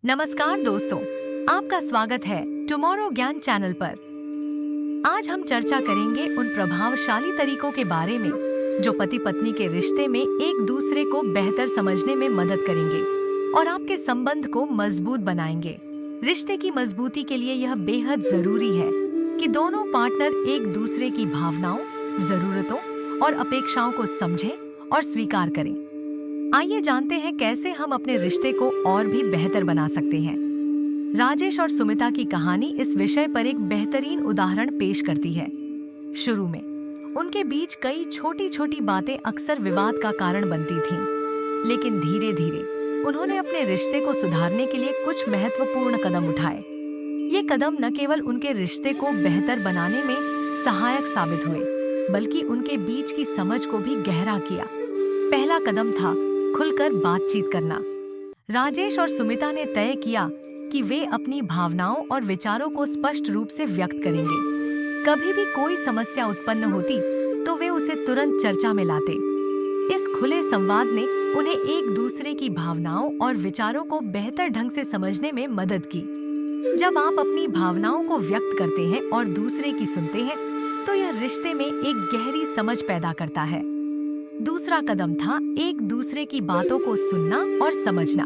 नमस्कार दोस्तों, आपका स्वागत है टुमारो ज्ञान चैनल पर। आज हम चर्चा करेंगे उन प्रभावशाली तरीकों के बारे में जो पति पत्नी के रिश्ते में एक दूसरे को बेहतर समझने में मदद करेंगे और आपके संबंध को मजबूत बनाएंगे। रिश्ते की मजबूती के लिए यह बेहद जरूरी है कि दोनों पार्टनर एक दूसरे की भावनाओं, जरूरतों और अपेक्षाओं को समझें और स्वीकार करें। आइए जानते हैं कैसे हम अपने रिश्ते को और भी बेहतर बना सकते हैं। राजेश और सुमिता की कहानी इस विषय पर एक बेहतरीन उदाहरण पेश करती है। शुरू में उनके बीच कई छोटी छोटी बातें अक्सर विवाद का कारण बनती थीं, लेकिन धीरे धीरे उन्होंने अपने रिश्ते को सुधारने के लिए कुछ महत्वपूर्ण कदम उठाए। ये कदम न केवल उनके रिश्ते को बेहतर बनाने में सहायक साबित हुए, बल्कि उनके बीच की समझ को भी गहरा किया। पहला कदम था खुलकर बातचीत करना। राजेश और सुमिता ने तय किया कि वे अपनी भावनाओं और विचारों को स्पष्ट रूप से व्यक्त करेंगे। कभी भी कोई समस्या उत्पन्न होती तो वे उसे तुरंत चर्चा में लाते। इस खुले संवाद ने उन्हें एक दूसरे की भावनाओं और विचारों को बेहतर ढंग से समझने में मदद की। जब आप अपनी भावनाओं को व्यक्त करते हैं और दूसरे की सुनते हैं, तो यह रिश्ते में एक गहरी समझ पैदा करता है। दूसरा कदम था एक दूसरे की बातों को सुनना और समझना।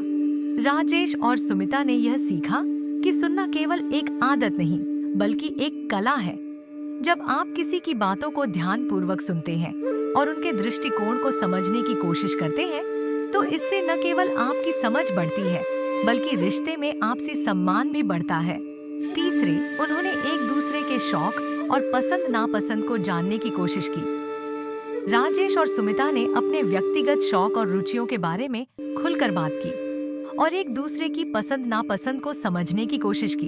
राजेश और सुमिता ने यह सीखा कि सुनना केवल एक आदत नहीं, बल्कि एक कला है। जब आप किसी की बातों को ध्यानपूर्वक सुनते हैं और उनके दृष्टिकोण को समझने की कोशिश करते हैं, तो इससे न केवल आपकी समझ बढ़ती है, बल्कि रिश्ते में आपसी सम्मान भी बढ़ता है। तीसरे, उन्होंने एक दूसरे के शौक और पसंद नापसंद को जानने की कोशिश की। राजेश और सुमिता ने अपने व्यक्तिगत शौक और रुचियों के बारे में खुलकर बात की और एक दूसरे की पसंद नापसंद को समझने की कोशिश की।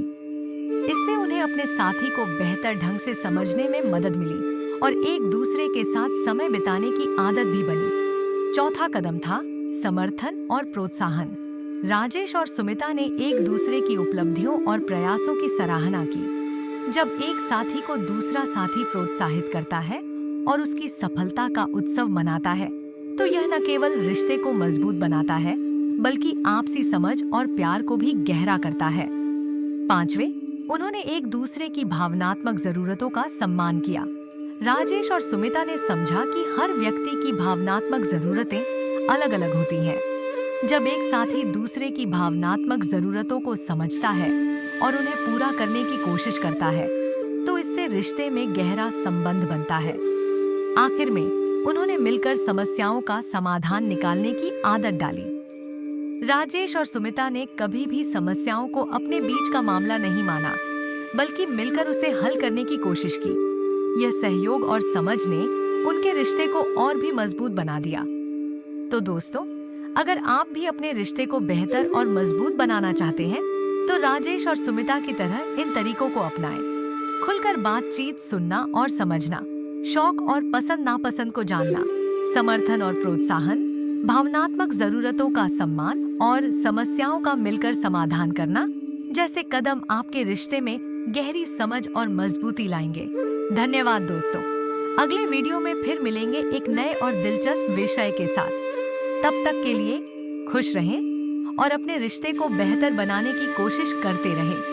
इससे उन्हें अपने साथी को बेहतर ढंग से समझने में मदद मिली और एक दूसरे के साथ समय बिताने की आदत भी बनी। चौथा कदम था समर्थन और प्रोत्साहन। राजेश और सुमिता ने एक दूसरे की उपलब्धियों और प्रयासों की सराहना की। जब एक साथी को दूसरा साथी प्रोत्साहित करता है और उसकी सफलता का उत्सव मनाता है, तो यह न केवल रिश्ते को मजबूत बनाता है, बल्कि आपसी समझ और प्यार को भी गहरा करता है। पांचवें, उन्होंने एक दूसरे की भावनात्मक जरूरतों का सम्मान किया। राजेश और सुमिता ने समझा कि हर व्यक्ति की भावनात्मक जरूरतें अलग अलग होती हैं। जब एक साथी दूसरे की भावनात्मक जरूरतों को समझता है और उन्हें पूरा करने की कोशिश करता है, तो इससे रिश्ते में गहरा संबंध बनता है। आखिर में उन्होंने मिलकर समस्याओं का समाधान निकालने की आदत डाली। राजेश और सुमिता ने कभी भी समस्याओं को अपने बीच का मामला नहीं माना, बल्कि मिलकर उसे हल करने की कोशिश की। यह सहयोग और समझ ने उनके रिश्ते को और भी मजबूत बना दिया। तो दोस्तों, अगर आप भी अपने रिश्ते को बेहतर और मजबूत बनाना चाहते हैं, तो राजेश और सुमिता की तरह इन तरीकों को अपनाएं। खुलकर बातचीत, सुनना और समझना, शौक और पसंद नापसंद को जानना, समर्थन और प्रोत्साहन, भावनात्मक जरूरतों का सम्मान और समस्याओं का मिलकर समाधान करना जैसे कदम आपके रिश्ते में गहरी समझ और मजबूती लाएंगे। धन्यवाद दोस्तों। अगले वीडियो में फिर मिलेंगे एक नए और दिलचस्प विषय के साथ। तब तक के लिए खुश रहें और अपने रिश्ते को बेहतर बनाने की कोशिश करते रहें।